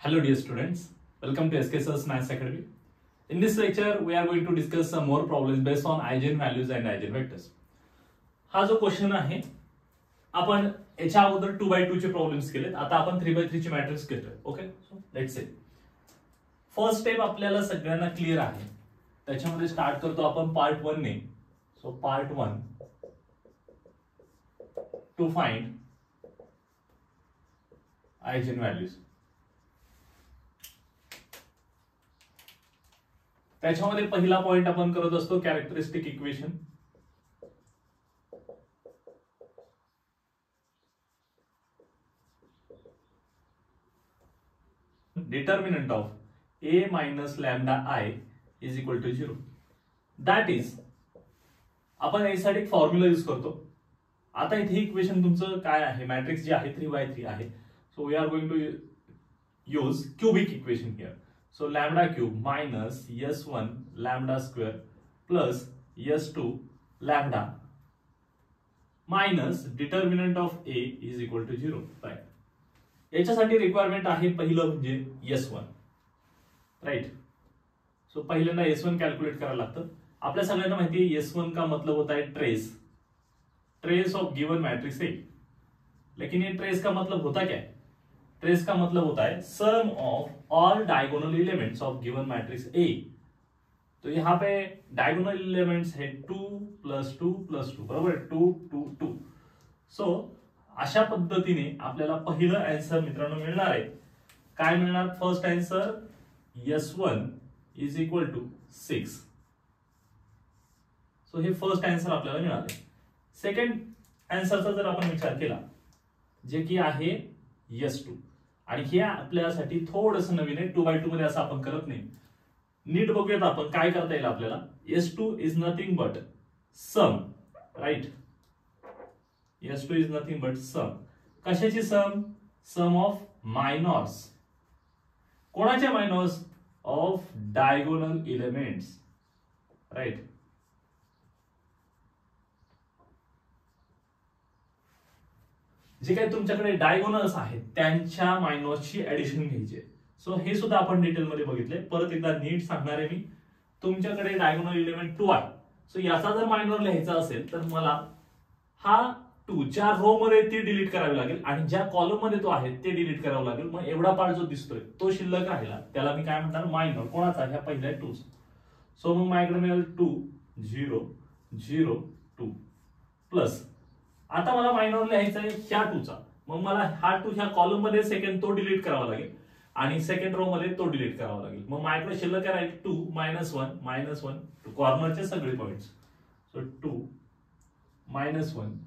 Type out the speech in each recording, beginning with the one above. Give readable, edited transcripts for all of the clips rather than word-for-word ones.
Hello dear students, welcome to SK Sir's Maths Academy. In this lecture, we are going to discuss some more problems based on eigenvalues and eigenvectors. हा जो question आहे आपण याच्या अगोदर 2x2 चे problems केलेत. आता आपण 3x3 ची मॅट्रिक्स घेतोय. Okay, so let's say first step आपल्याला सगळ्यांना क्लियर आहे. त्याच्यामध्ये स्टार्ट करतो आपण पार्ट 1 ने. So part 1 to find eigenvalues. त्याच्यामध्ये पहिला पॉइंट आपण करत असतो characteristic equation. Determinant of a minus lambda I is equal to 0. That is, आपण यासाठी एक फॉर्म्युला यूज करतो. आता इथे इक्वेशन तुमचं काय आहे, मॅट्रिक्स जी आहे 3x3 आहे. So we are going to use cubic equation here. So lambda cube minus s1 lambda square plus s2 lambda minus determinant of a is equal to 0. Right. याच्यासाठी requirement आहे पहिलं म्हणजे s1. Right. So पहिल्यांदा s1 calculate करायला लागतं. आपल्या सगळ्यांना माहिती आहे s1 का मतलब होता है ट्रेस ऑफ गिवन मैट्रिक्स ए. लेकिन ये ट्रेस का मतलब होता क्या है? ट्रेस का मतलब होता है sum of all diagonal elements of given matrix A. तो यहाँ पे डायगोनल एलिमेंट्स है 2 + 2 + 2 बरोबर, 2 2 2. सो अशा पद्धतीने आपल्याला पहिलं आन्सर मित्रांनो मिळणार आहे. काय मिळणार? First answer s1 is equal to 6. So हे फर्स्ट आन्सर आपल्याला मिळाले. सेकंड आन्सरचा जर आपण विचार केला जे की आहे s2, आणि हे आपल्यासाठी थोडंसं नवीन आहे. 2x2 मध्ये असं आपण करत नाही. नीट बघूयात आपण काय करता येईल आपल्याला. s2 is nothing but sum. Right. s2 is nothing but sum. कशाची सम? Sum of minors. कोणाच्या minors? Of diagonal elements. Right. जे काही तुमच्याकडे डायगोनल्स आहेत त्यांच्या मायनॉर्सची ऍडिशन घ्यायची. सो हे सुद्धा आपण डिटेल मध्ये बघितले. परत एकदा नीट सांगणार आहे मी. तुमच्याकडे डायगोनल एलिमेंट 2 आहे. सो याचा जर मायनॉर लिहायचा असेल तर मला हा 2 ज्या रो मध्ये ती डिलीट करावी लागेल आणि ज्या कॉलम मध्ये तो आहे ते डिलीट करावं लागेल. मग एवढा पार्ट जो दिसतोय तो शिल्लक राहिला त्याला मी काय म्हणणार? मायनॉर. कोणाचा? ह्या पहिल्या 2. सो मग माझ्याकडे मिळेल 2 0 0 2 प्लस. आता मला मायनॉर लिहायचा आहे ह्या 2 चा. मग मला हा 2 ह्या कॉलम मध्ये सेकंड तो डिलीट करावा लागेल आणि सेकंड रो मध्ये तो डिलीट करावा लागेल. मग माझ्याकडे शिल्लक राहील 2 -1 -1 2 कॉर्नरचे सगळे पॉइंट्स. सो 2 -1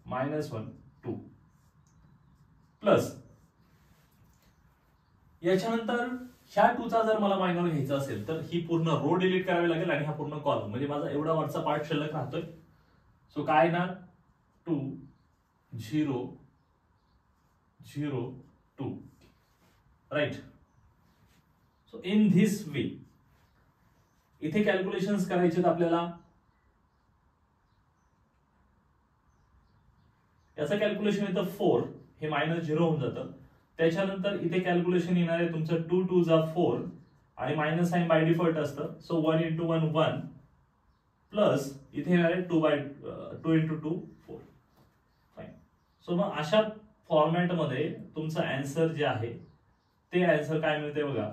-1 2 प्लस याच्यानंतर ह्या 2 चा जर मला मायनॉर घ्यायचा असेल तर ही पूर्ण रो डिलीट करावी लागेल आणि हा पूर्ण कॉलम, म्हणजे माझा एवढा वरचा पार्ट शिल्लक राहतोय. सो काय ना 2 0 0 2. Right. So in this way इथे कॅल्क्युलेशन्स करायचे आपल्याला. याचं कॅल्क्युलेशन येतं 4. हे -0 होऊन जातं. त्याच्यानंतर इथे कॅल्क्युलेशन येणार आहे तुमचं 2 2 जा 4 आणि मायनस साइन बाय डिफॉल्ट असतं. सो 1 × 1 1 प्लस इथे येणार आहे 2 × 2 4. फाइन. सो मग अशा फॉर्मॅट मध्ये तुमचं आन्सर जे आहे ते आन्सर काय मिळते बघा.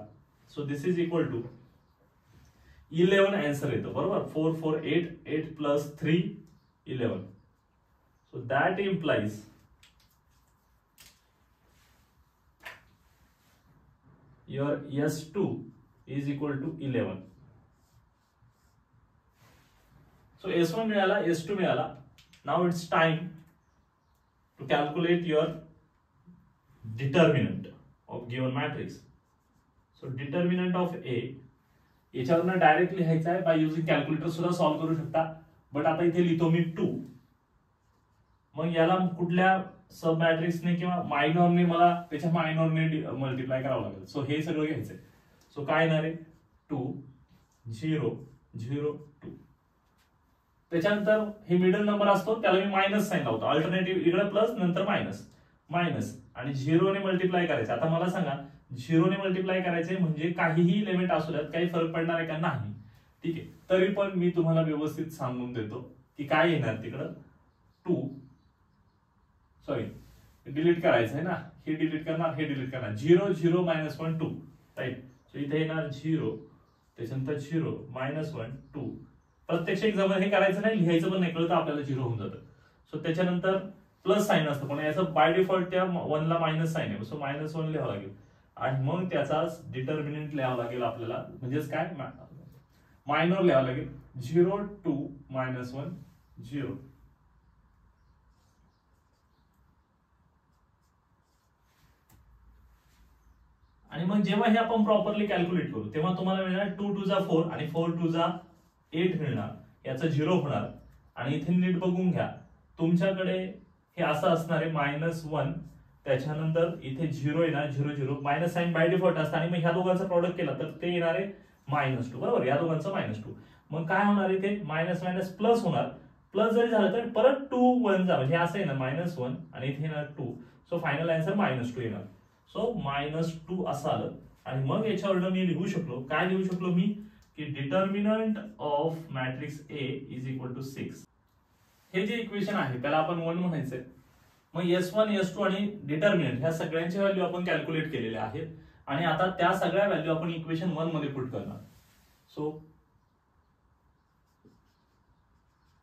So this is equal to 11 answer येतो. बरोबर. 4 4 8 8 plus 3 11. So that implies your s2 is equal to 11. So s1 मिळाला, s2 मिळाला. Now it's time to calculate your determinant of given matrix. So determinant of A याच्यावरनं direct लिहायचं आहे. By using calculator सुद्धा solve करू शकता. But आता इथे लिहितो मी 2. मग याला कुठल्या सब मॅट्रिक्सने किंवा मायनॉरने मला त्याच्या मायनॉरने मल्टिप्लाय करावं लागेल. सो हे सगळं घ्यायचंय. सो काय येणार आहे 2 0 0 2. त्याच्यानंतर हे मिडल नंबर असतो त्याला मी मायनस साइन लावतो. अल्टरनेटिव्ह इकडे प्लस नंतर मायनस मायनस आणि 0 ने मल्टिप्लाय करायचं. आता मला सांगा 0 ने मल्टिप्लाय करायचे म्हणजे काहीही एलिमेंट असू द्यात काही फरक पडणार आहे का? नाही. ठीक आहे, तरी पण मी तुम्हाला व्यवस्थित सांगून देतो की काय येणार तिकडं. 2 सॉरी डिलीट करायचं आहे ना, हे डिलीट करणार हे डिलीट करणार. 0 0 -1 2 राईट. सो इथे येणार 0 त्याच्यानंतर 0 -1 2. प्रत्यक्ष एक्झाम्पल हे करायचं नाही, लिहायचं पण नाही, कळतं आपल्याला 0 होऊन जातं. सो त्याच्यानंतर प्लस साइन असतं पण याचं बाय डिफॉल्ट त्या 1 ला मायनस साइन आहे. सो -1 लिहावं लागेल आणि मग त्याचा डिटर्मिनंट लिहावं लागेल आपल्याला. म्हणजेच काय मायनर लिहावं लागेल. 0 2 -1 0. आणि मग जेव्हा हे आपण प्रॉपरली कॅल्क्युलेट करू तेव्हा तुम्हाला मिळणार 2 2 जा 4 आणि 4 2 जा 8 मिळणार. याचा 0 होणार आणि इथे नीट बघून घ्या तुमच्याकडे हे असं असणार आहे -1 त्याच्यानंतर इथे 0 येणार 0 0 मायनस साइन बाय डिफॉल्ट असतं आणि मग ह्या दोघांचा प्रॉडक्ट केला तर ते येणार आहे -2 बरोबर. या दोघांचं -2 मग काय होणार इथे मायनस मायनस प्लस होणार. प्लस जरी झालं तर परत 2 1 जा म्हणजे असं येणार -1 आणि इथे येणार 2. सो फायनल आन्सर -2 येणार. सो -2 असं आलं आणि मग याच्यावर मी लिहू शकलो काय लिहू शकलो मी की determinant of matrix A is equal to 6. हे जे इक्वेशन आहे त्याला आपण 1 म्हणायचंय. मग S1 S2 आणि डिटर्मिनंट ह्या सगळ्यांच्या व्हॅल्यू आपण कॅल्क्युलेट केलेल्या आहेत आणि आता त्या सगळ्या व्हॅल्यू आपण इक्वेशन 1 मध्ये पुट करणार. So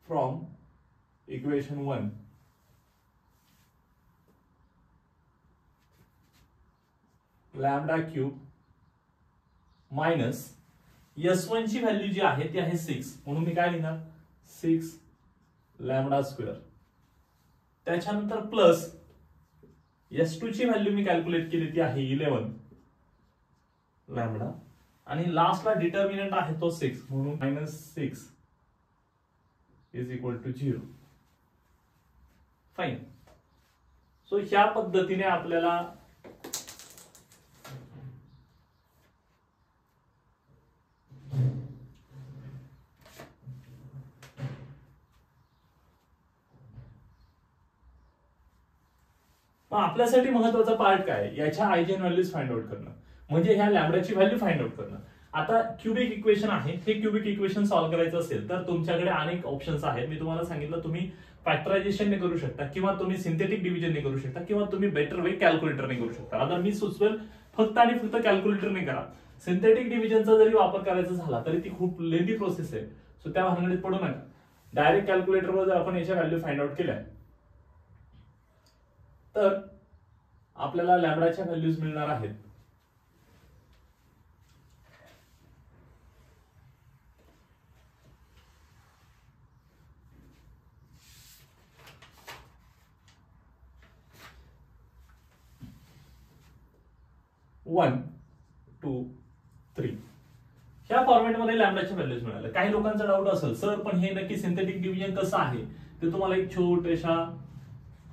from equation 1 lambda cube minus S1 ची व्हॅल्यू जी आहे ती आहे 6 म्हणून मी काय लिहिणार 6 लॅम्बडा स्क्वेअर. त्याच्यानंतर प्लस S2 ची व्हॅल्यू मी कॅल्क्युलेट केली ती आहे 11 लॅम्बडा आणि लास्टला डिटर्मिनंट आहे तो 6 म्हणून -6 is equal to 0. Fine. So ह्या पद्धतीने आपल्याला आपल्यासाठी महत्वाचा पार्ट काय याच्या आयजेन व्हॅल्यूज फाइंड आउट करणं म्हणजे ह्या लॅम्बडाची व्हॅल्यू फाइंड आउट करणं. आता क्यूबिक इक्वेशन आहे हे क्यूबिक इक्वेशन सॉल्व्ह करायचं असेल तर तुमच्याकडे अनेक ऑप्शन्स आहेत. मी तुम्हाला सांगितलं तुम्ही फॅक्टरायझेशनने करू शकता किंवा तुम्ही सिंथेटिक डिव्हिजनने करू शकता किंवा तुम्ही बेटर वे कॅल्क्युलेटरने करू शकता. आता मी सुचवेल फक्त आणि फक्त कॅल्क्युलेटरने करा. सिंथेटिक डिव्हिजनचा जरी वापर करायचा झाला तरी ती खूप लेंदी प्रोसेस आहे. सो त्या भानगडीत पडू नका. डायरेक्ट कॅल्क्युलेटरवर जर आपण याच्या व्हॅल्यू फाइंड आउट केल्या तर आपल्याला लॅम्बडाच्या व्हॅल्यूज मिळणार आहेत 1 2 3. ह्या फॉर्मॅटमध्ये लॅम्बडाच्या व्हॅल्यूज मिळाल्या. काही लोकांचा डाऊट असेल सर पण हे नक्की सिंथेटिक डिव्हिजन कसं आहे ते तुम्हाला एक छोट्याशा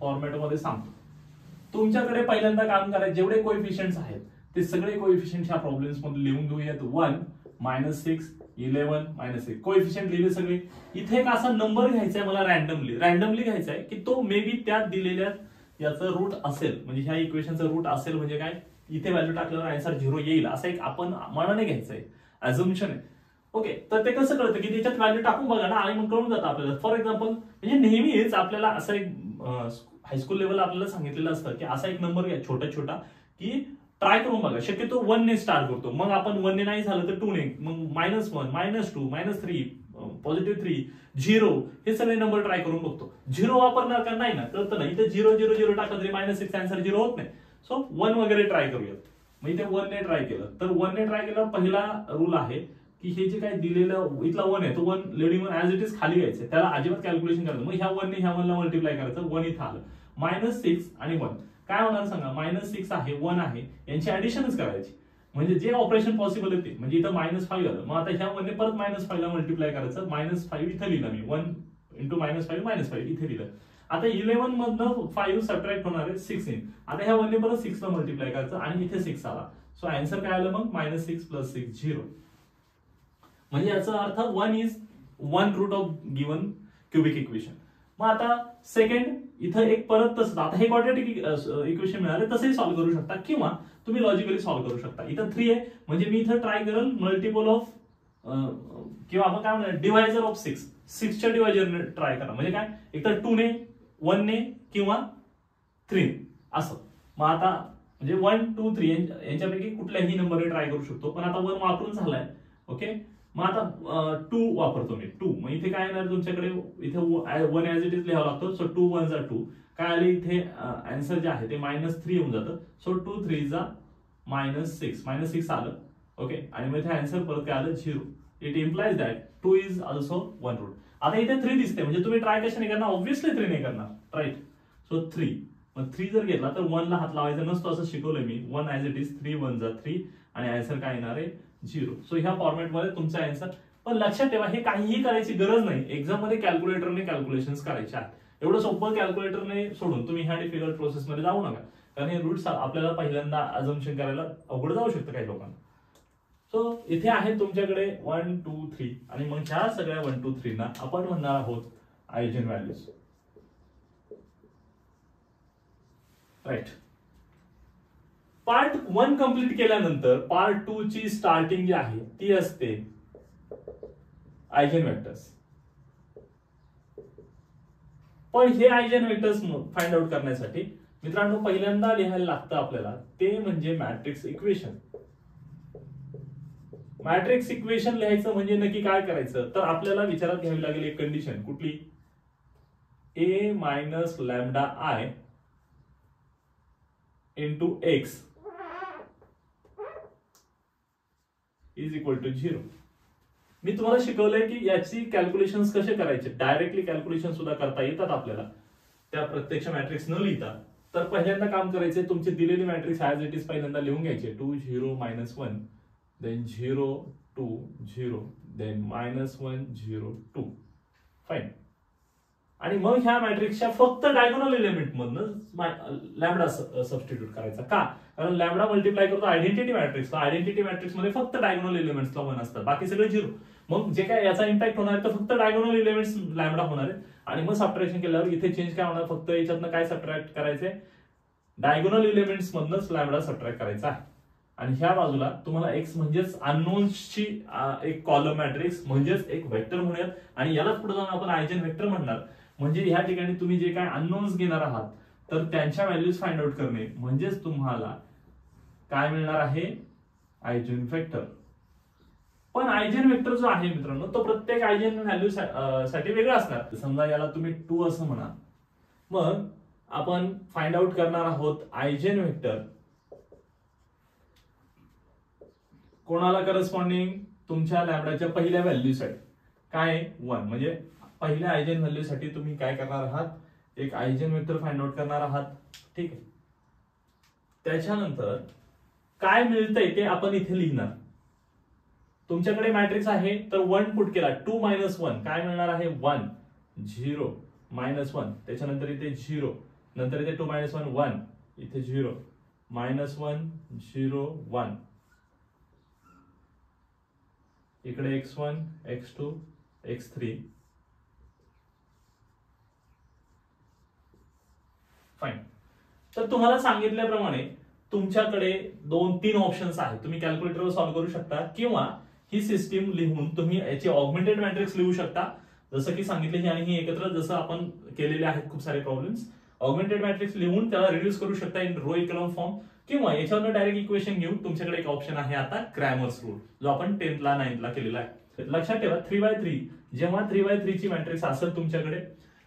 फॉर्मॅटमध्ये सांगतो. तुमच्याकडे पहिल्यांदा काम करायचं जेवढे कोएफिशियंट्स आहेत ते सगळे कोएफिशियंट्स ह्या प्रॉब्लेम्स मध्ये लिहून घेऊयात. 1 -6 11 -1 कोएफिशियंट लिहिले सगळे. इथे एक असा नंबर घ्यायचा आहे मला रॅन्डमली घ्यायचा आहे की तो मे बी त्यात दिलेल्या याचं रूट असेल म्हणजे ह्या इक्वेशनचं रूट असेल म्हणजे काय इथे व्हॅल्यू टाकल्यावर आन्सर 0 येईल असं एक आपण मनाने घ्यायचं आहे अझम्पशन आहे. ओके तर ते कसं कळतं की त्याच्यात व्हॅल्यू टाकून बघा ना आणि मग कळून जातं आपल्याला. फॉर एक्झाम्पल म्हणजे नेहमीच आपल्याला असं एक हायस्कूल लेवल आपल्याला सांगितलेलं असतं की असा एक नंबर घ्या छोटा छोटा की ट्राय करून बघा. शक्यतो 1 ने स्टार्ट करतो मग आपण 1 ने नाही झालं तर 2 ने मग -1 -2 -3 +3 0 हे सगळे नंबर ट्राय करून बघतो. 0 वापरणार का नाही ना कळतं ना. इथे 0 0 0 टाकलं तरी -6 आन्सर 0 होत नाही. सो 1 वगैरे ट्राय करूयात. मग इथे 1 ने ट्राय केलं तर 1 ने ट्राय केलं पहिला रूल आहे की हे जे काय दिलेलं इथला 1 आहे तो 1 लेडिंग 1 ऍज इट इज खाली घ्यायचं त्याला अजिबात कॅल्क्युलेशन करायचं. मग ह्या 1 ने ह्या 1 ला मल्टिप्लाय करायचं 1 इथं आलं -6 आणि 1 काय होणार सांगा. -6 आहे 1 आहे यांची ऍडिशनच करायची म्हणजे जे ऑपरेशन पॉसिबल आहे ते. म्हणजे इथं -5 आलं मग आता ह्या 1 ने परत -5 ला मल्टिप्लाय करायचं. -5 इथं लिहिलं मी 1 × -5 -5 इथे लिहिलं. आता 11 मधनं 5 सबट्रॅक्ट होणार आहे 6 इन. आता ह्या 1 ने परत 6 ला मल्टिप्लाय करायचं आणि इथे 6 आला. सो आन्सर काय आलं मग -6 + 6 0. म्हणजे याचा अर्थ 1 is 1 root of given cubic equation. मग आता सेकंड इथं एक परत तसं आता हे क्वाड्रॅटिक इक्वेशन मिळाले तसंही सॉल्व्ह करू शकता किंवा तुम्ही लॉजिकली सॉल्व्ह करू शकता. इथं 3 आहे म्हणजे मी इथं ट्राय करेल मल्टिपल ऑफ किंवा आपण काय म्हणणार डिव्हायजर ऑफ 6 च्या डिव्हायजरने ट्राय करा. म्हणजे काय एक तर 2 ने 1 ने किंवा 3 असं. मग आता म्हणजे 1 2 3 यांच्यापैकी कुठल्याही नंबरने ट्राय करू शकतो. पण आता 1 वापरून झालाय. ओके मग आता 2 वापरतो मी 2. मग इथे काय येणार तुमच्याकडे इथे 1 ऍज इट इज लिहावं लागतो. सो 2 1 जा 2. काय आले इथे आन्सर जे आहे ते -3 येऊन जातं. सो 2 3 जा -6 आलं. ओके आणि मग इथे आन्सर परत काय आलं 0. It implies that 2 is also 1 root. आता इथे 3 दिसते म्हणजे तुम्ही ट्राय कशाने करणार ऑब्व्हियसली 3 ने करणार राईट. सो 3 मग 3 जर घेतला तर 1 ला हात लावायचा नसतो असं शिकवलंय मी. 1 ऍज इट इज 3 1 जा 3 आणि आन्सर काय येणार आहे 0. सो ह्या फॉर्मॅटमध्ये तुमचा आन्सर. पण लक्षात ठेवा हे काहीही करायची गरज नाही. एक्झाम मध्ये कॅल्क्युलेटरने कॅल्क्युलेशन्स करायचे आहेत. एवढं सोपं कॅल्क्युलेटरने सोडून तुम्ही ह्या डिफिकल्ट प्रोसेसमध्ये जाऊ नका. कारण हे रूट्स आपल्याला पहिल्यांदा अझम्पशन करायला अवघड जाऊ शकतं काही लोकांना. सो इथे आहे तुमच्याकडे 1 2 3 आणि मग ह्या सगळ्या 1 2 3 ना आपण म्हणणार आहोत eigen values right. Part 1 complete केल्यानंतर पार्ट 2 ची स्टार्टिंग जी आहे ती असते आयजेन वेक्टर्स. पण हे आयजेन वेक्टर्स फाइंड आउट करण्यासाठी मित्रांनो पहिल्यांदा लिहायला लागतं आपल्याला ते म्हणजे मॅट्रिक्स इक्वेशन. मॅट्रिक्स इक्वेशन लिहायचं म्हणजे नक्की काय करायचं तर आपल्याला विचारात घ्यावी लागेल एक कंडिशन कुठली a minus lambda I into x is equal to 0. मी तुम्हाला शिकवलंय की याची कॅल्क्युलेशन्स कसे करायचे. डायरेक्टली कॅल्क्युलेशन सुद्धा करता येतात आपल्याला त्या प्रत्यक्ष मॅट्रिक्स न लिहिता. तर पहिल्यांदा काम करायचे तुमची दिलेली मॅट्रिक्स ऍज इट इज पहिल्यांदा लिहून घ्यायचे 2 0 -1 then 0 2 0 then -1 0 2 फाईन. आणि मग ह्या मॅट्रिक्सच्या फक्त डायगोनल एलिमेंट मधनं लॅम्बडा सबस्टिट्यूट करायचा. का कारण लॅम्बडा मल्टिप्लाय करतो आयडेंटिटी मॅट्रिक्सला. आयडेंटिटी मॅट्रिक्स मध्ये फक्त डायगोनल एलिमेंट्सला 1 असतात बाकी सगळे 0. मग जे काय याचा इम्पॅक्ट होणार आहे तर फक्त डायगोनल एलिमेंट्स लॅम्बडा होणार आहे. आणि मग सबट्रॅक्शन केल्यावर इथे चेंज काय होणार फक्त याच्यातनं काय सबट्रॅक्ट करायचंय डायगोनल एलिमेंट्स मधनच लॅम्बडा सबट्रॅक्ट करायचा आहे. आणि ह्या बाजूला तुम्हाला एक्स म्हणजेच अननोन्सची एक कॉलम मॅट्रिक्स म्हणजेच एक वेक्टर म्हणूयात आणि यालाच पुढे जाऊन आपण आयजेन वेक्टर म्हणणार. म्हणजे ह्या ठिकाणी तुम्ही जे काय अननोन्स घेणार आहात तर त्यांच्या व्हॅल्यूज फाइंड आउट करणे म्हणजेच तुम्हाला काय मिळणार आहे आयजेन वेक्टर. पण आयजेन वेक्टर जो आहे मित्रांनो तो प्रत्येक आयजेन व्हॅल्यू साठी वेगळा असणार. समजा याला तुम्ही 2 असं म्हणा. मग आपण फाइंड आउट करणार आहोत आयजेन वेक्टर कोणाला करस्पॉन्डिंग तुमच्या लॅम्बडाच्या पहिल्या व्हॅल्यूसाठी काय 1 म्हणजे पहिल्या आयजेन व्हॅल्यू साठी तुम्ही काय करणार आहात एक आयजेन वेक्टर फाइंड आउट करणार आहात. ठीक आहे. त्याच्यानंतर काय मिळतंय ते आपण इथे लिहिणार. तुमच्याकडे मॅट्रिक्स आहे तर 1 पुट केला 2 -1 काय मिळणार आहे 1 0 -1 त्याच्यानंतर इथे 0 नंतर इथे 2 -1 1 इथे 0 -1 0 1 इकडे x1 x2 x3 फाईन. तर तुम्हाला सांगितल्याप्रमाणे तुमच्याकडे 2-3 ऑप्शन्स आहेत. तुम्ही कॅल्क्युलेटरवर सॉल्व्ह करू शकता किंवा ही सिस्टीम लिहून तुम्ही याची ऑगमेंटेड मॅट्रिक्स लिहू शकता. जसं की सांगितले ही आणि ही एकत्र जसं आपण केलेले आहेत खूप सारे प्रॉब्लेम्स. ऑगमेंटेड मॅट्रिक्स लिहून त्याला रिड्यूस करू शकता इन रो इकॉलम फॉर्म किंवा याच्यावर डायरेक्ट इक्वेशन घेऊन तुमच्याकडे एक ऑप्शन आहे आता क्रॅमर्स रूल जो आपण 10th ला 9th ला केलेला आहे. लक्षात ठेवा 3x3 जेव्हा 3x3 ची मॅट्रिक्स असेल तुमच्याकडे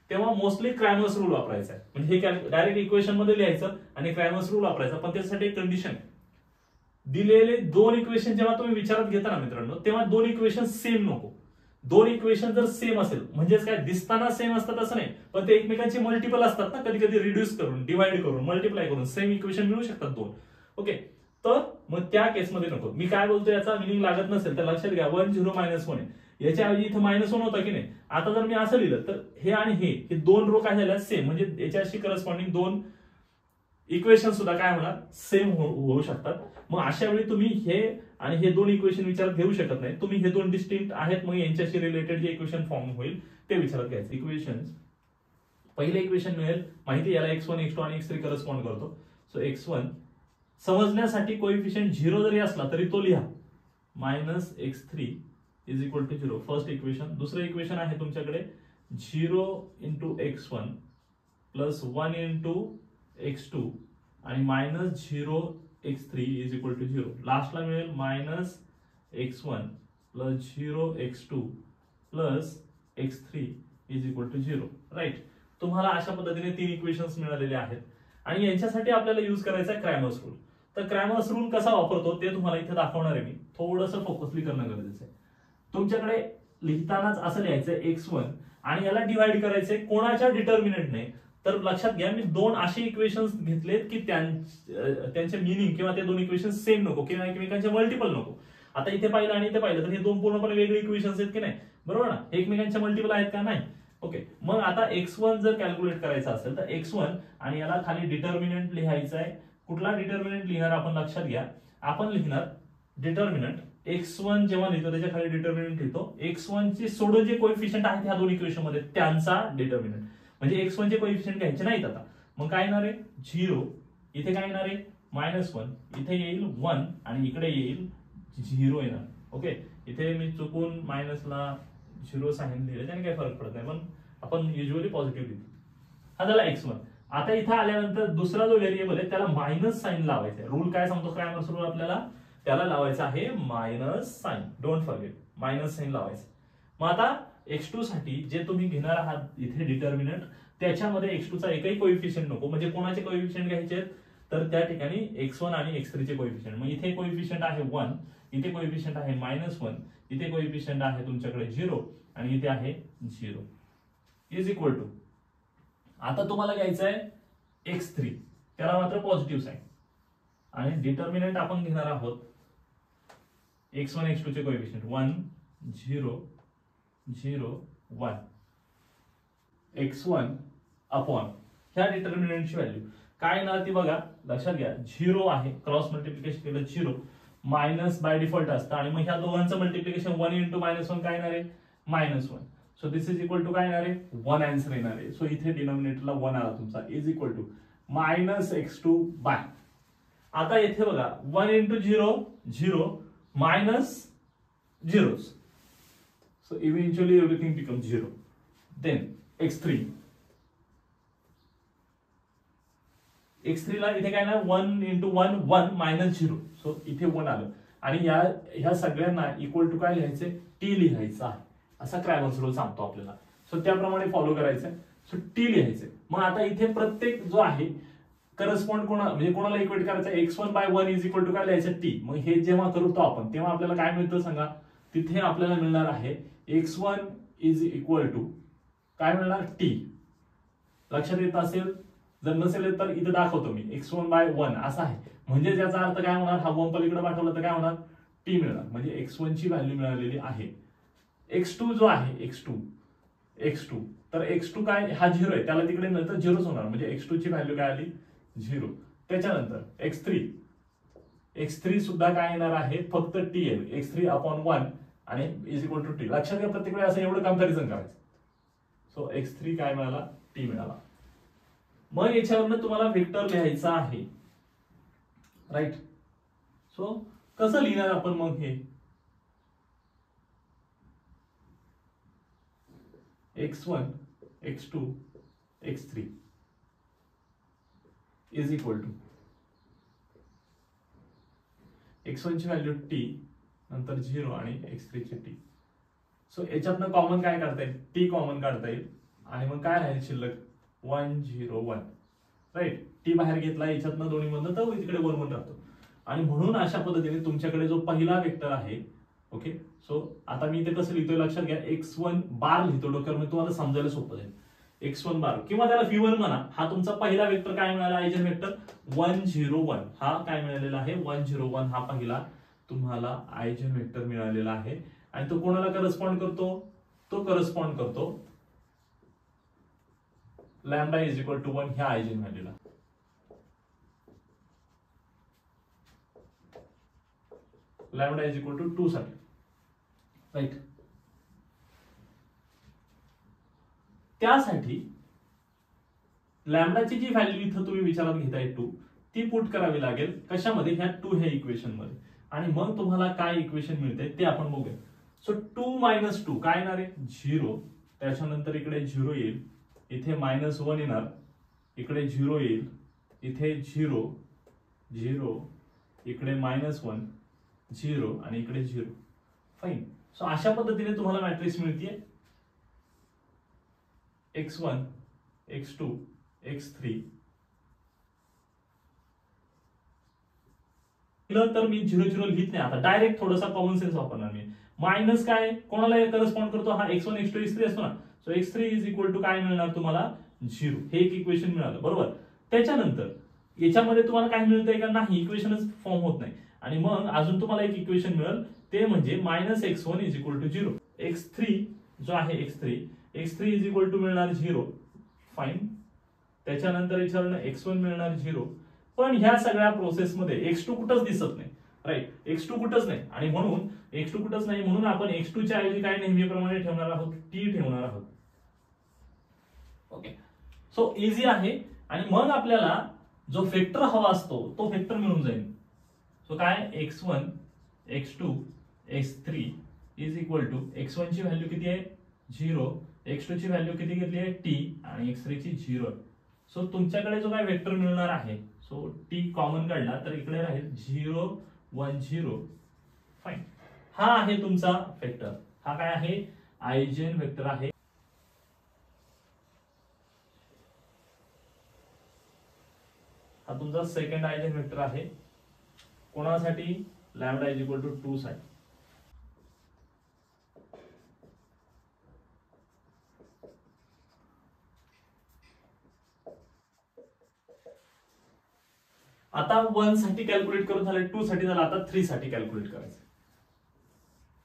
तेव्हा मोस्टली क्रॅमर्स रूल वापरायचा आहे. म्हणजे हे डायरेक्ट इक्वेशन मध्ये लिहायचं आणि क्रॅमर्स रूल वापरायचा. पण त्यासाठी एक कंडिशन दिलेले 2 इक्वेशन जेव्हा तुम्ही विचारात घेता ना मित्रांनो तेव्हा 2 इक्वेशन सेम नको. 2 इक्वेशन जर सेम असेल म्हणजेच काय दिसताना सेम असतात असं नाही पण ते एकमेकांचे मल्टिपल असतात ना. कधी कधी रिड्यूस करून डिवाइड करून मल्टिप्लाय करून सेम इक्वेशन मिळू शकतात 2. ओके तर मग त्या केसमध्ये नको. मी काय बोलतो याचा मिनिंग लागत नसेल तर लक्षात घ्या 1 0 -1 याच्या ऐवजी इथं -1 होता की नाही. आता जर मी असं लिहिलं तर हे आणि हे 2 रो काय झाल्या सेम म्हणजे याच्याशी करस्पॉन्डिंग 2 इक्वेशन सुद्धा काय होणार सेम होऊ शकतात. मग अशा वेळी तुम्ही हे आणि हे 2 इक्वेशन विचारात घेऊ शकत नाही. तुम्ही हे 2 डिस्टिंक्ट आहेत मग यांच्याशी रिलेटेड जे इक्वेशन फॉर्म होईल ते विचारात घ्यायचं. इक्वेशन पहिले इक्वेशन मिळेल माहिती याला x1 x2 आणि x3 करस्पॉन्ड करतो. सो x1 समजण्यासाठी कोएफिशिएंट 0 जरी असला तरी तो लिहा -x3 is equal to 0. First equation. दुसरं इक्वेशन आहे तुमच्याकडे 0 into x1 plus 1 into x2 आणि -0 x3 इज इक्वल टू 0. लास्टला मिळेल -x1 plus 0 x2 plus x3 is equal to 0. Right. तुम्हाला अशा पद्धतीने 3 इक्वेशन्स मिळालेले आहेत आणि यांच्यासाठी आपल्याला यूज करायचा आहे क्रॅमर्स रूल. तर क्रॅमर्स रूल कसा वापरतो ते तुम्हाला इथे दाखवणार आहे मी. थोडंसं फोकसली करणं गरजेचं आहे. तुमच्याकडे लिहितानाच असं लिहायचंय x1 आणि याला डिवाइड करायचंय कोणाच्या डिटर्मिनंटने. तर लक्षात घ्या मी 2 असे इक्वेशन्स घेतलेत की त्यांचे मिनिंग किंवा ते 2 इक्वेशन्स सेम नको किंवा एकमेकांचे मल्टिपल नको. आता इथे पाहिलं आणि इथे पाहिलं तर हे 2 पूर्णपणे वेगळे इक्वेशन्स आहेत की नाही, बरोबर ना. एकमेकांचे मल्टिपल आहेत का, नाही. ओके. मग आता x1 जर कॅल्क्युलेट करायचं असेल तर x1 आणि याला खाली डिटर्मिनंट लिहायचं आहे. कुठला डिटर्मिनंट लिहिणार आपण लक्षात घ्या. आपण लिहिणार डिटर्मिनंट x1 जेव्हा लिहितो त्याच्या खाली डिटर्मिनंट लिहितो x1 चे सोडून जे कोएफिशिएंट आहेत ह्या 2 इक्वेशन मध्ये त्यांचा डिटर्मिनंट. म्हणजे x1 चे कोएफिशिएंट घ्यायचे नाहीत आता. मग काय येणार आहे 0. इथे काय येणार आहे -1. इथे येईल 1 आणि इकडे येईल 0 येणार. ओके. इथे मी चुकून मायनसला 0 साइन लिहिलं त्याने काही फरक पडत नाही, पण आपण युजुअली पॉझिटिव्ह लिहितो. हा झाला x1. आता इथे आल्यानंतर दुसरा जो व्हेरिएबल आहे त्याला मायनस साइन लावायचा आहे. रूल काय सांगतो क्रॅमर्स रूल आपल्याला, त्याला लावायचं आहे minus sign. Don't forget minus sign लावायचं. मग आता x2 साठी जे तुम्ही घेणार आहात इथे डिटर्मिनंट त्याच्यामध्ये x2 चा एकही कोएफिशिएंट नको. म्हणजे कोणाचे कोएफिशिएंट घ्यायचे आहेत तर त्या ठिकाणी x1 आणि x3 चे कोएफिशिएंट. मग इथे कोएफिशिएंट आहे 1, इथे कोएफिशिएंट आहे -1, इथे कोएफिशिएंट आहे तुमच्याकडे 0 आणि इथे आहे 0 इज इक्वल टू. आता तुम्हाला घ्यायचं आहे x3, त्याला मात्र पॉझिटिव्ह साइन आणि डिटर्मिनंट आपण घेणार आहोत x1 x2 चे कोएफिशिएंट 1 0 0 1. x1 अपॉन ह्या डिटर्मिनंटची व्हॅल्यू काय येणार ती बघा. लक्षात घ्या 0 आहे, क्रॉस मल्टिप्लिकेशन केलं 0, मायनस बाय डिफॉल्ट असतं आणि मग ह्या दोघांचं मल्टिप्लिकेशन 1 इंटू -1 काय येणार आहे -1. So this is equal to काय येणार आहे 1 आन्सर येणार आहे. सो इथे डिनॉमिनेटरला 1 आला तुमचा is equal to -x2 bye. आता इथे बघा 1 into 0 0 minus 0. So eventually everything become 0. Then x3 ला इथे काय ना 1 इंटू 1 1 मायनस 0. सो इथे 1 आलं आणि ह्या सगळ्यांना इक्वल टू काय लिहायचे t लिहायचं आहे. असा क्रॅमर्स रूल सांगतो आपल्याला. सो त्याप्रमाणे फॉलो करायचं. सो t लिहायचे. मग आता इथे प्रत्येक जो आहे करस्पॉन्ड म्हणजे कोणाला इक्वेट करायचं x1 bye 1 is equal to काय लिहायचं t. मग हे जेव्हा करतो आपण तेव्हा आपल्याला काय मिळतं सांगा. तिथे आपल्याला मिळणार आहे x1 इज इक्वल टू काय मिळणार t. लक्षात येत असेल, जर नसेल तर इथे दाखवतो मी x1 बाय 1 असा आहे. म्हणजे त्याचा अर्थ काय होणार, हा 1 पलीकडे पाठवला तर काय होणार t मिळणार. म्हणजे x1 ची व्हॅल्यू मिळालेली आहे. x2 जो आहे x2 तर x2 काय हा 0 आहे, त्याला तिकडे नंतर 0च होणार. म्हणजे x2 ची व्हॅल्यू काय आली 0. त्याच्यानंतर x3 सुद्धा काय येणार आहे फक्त t येईल. x3 अपॉन 1 आणि इज इक्वल टू t. लक्षात घ्या प्रत्येक वेळी असं एवढं कंपॅरिझन करायचं. सो x3 काय मिळाला t मिळाला. मग याच्यावरनं तुम्हाला वेक्टर लिहायचा आहे. राईट. सो कसं लिहिणार आपण मग हे x1 x2 x3 is equal to x1 ची व्हॅल्यू t नंतर 0 आणि x3 ची t. सो याच्यातनं कॉमन काय काढता येईल t कॉमन काढता येईल आणि मग काय राहील शिल्लक 1 0 1. राईट. t बाहेर घेतला याच्यातनं दोन्ही मधनं तर तिकडे 1 1 राहतो आणि म्हणून अशा पद्धतीने तुमच्याकडे जो पहिला वेक्टर आहे. ओके. सो आता मी इथे कसं लिहितोय लक्षात घ्या. x1 बार लिहितो डोक्यावर, तुम्हाला समजायला सोपं जाईल. x1 बार किंवा त्याला v1 म्हणा. हा तुमचा पहिला वेक्टर काय मिळाला आयजेन वेक्टर 1 0 1. हा काय मिळालेला आहे 1 0 1. हा पहिला तुम्हाला आयजेन वेक्टर मिळालेला आहे आणि तो कोणाला करस्पॉन्ड करतो, तो करस्पॉन्ड करतो लॅम्बडा इज इक्वल टू 1 ह्या eigen व्हॅल्यूला. Lambda is equal to 2 साठी. राईट. त्यासाठी लॅम्डाची जी व्हॅल्यू इथं तुम्ही विचारात घेताय 2 ती पुट करावी लागेल कशामध्ये, ह्या 2 ह्या इक्वेशन मध्ये, आणि मग तुम्हाला काय इक्वेशन मिळते ते आपण बघूया. सो 2 - 2 काय येणार आहे 0, त्याच्यानंतर इकडे 0 येईल, इथे -1 येणार, इकडे 0 येईल, इथे 0 0, इकडे -1 0 आणि इकडे 0. फाईन. सो अशा पद्धतीने तुम्हाला मॅट्रिक्स मिळते x1 x2 x3. तर मी 0 0 लिहित नाही, आता डायरेक्ट थोडासा कॉमन सेन्स वापरणार मी. मायनस काय कोणाला करस्पॉन्ड करतो, हा x1 x2 x3 असतो ना. So x3 is equal to काय मिळणार तुम्हाला 0. हे एक इक्वेशन मिळालं बरोबर. त्याच्यानंतर याच्यामध्ये तुम्हाला काय मिळतंय का नाही, इक्वेशनच फॉर्म होत नाही. आणि मग अजून तुम्हाला एक इक्वेशन मिळेल ते म्हणजे -x1 is equal to 0. x3 जो आहे x3 इज इक्वल टू मिळणार 0. फाईन. त्याच्यानंतर याच्यावरनं x1 मिळणार 0. पण ह्या सगळ्या प्रोसेस मध्ये x2 कुठंच दिसत नाही, राईट. x2 कुठंच नाही, आणि म्हणून x2 कुठंच नाही म्हणून आपण x2 च्या ऐवजी काय नेहमीप्रमाणे ठेवणार आहोत, t ठेवणार आहोत. ओके. सो इझी आहे. आणि मग आपल्याला जो वेक्टर हवा असतो तो वेक्टर मिळून जाईल. सो काय x1 x2 x3 is equal to x1 ची व्हॅल्यू किती आहे 0, x2 ची व्हॅल्यू किती घेतली आहे t, आणि x3 ची 0. सो तुमच्याकडे जो काय वेक्टर मिळणार आहे, सो t कॉमन काढला तर इकडे राहील 0 1 0. फाईन. हा आहे तुमचा वेक्टर. हा काय आहे आयजेन वेक्टर आहे. हा तुमचा सेकंड आयजेन वेक्टर आहे. कोणासाठी, लॅम्डा इज इक्वल टू 2 साठी. आता 1 साठी कॅल्क्युलेट करून झाले, 2 साठी झालं, आता 3 साठी कॅल्क्युलेट करायचं.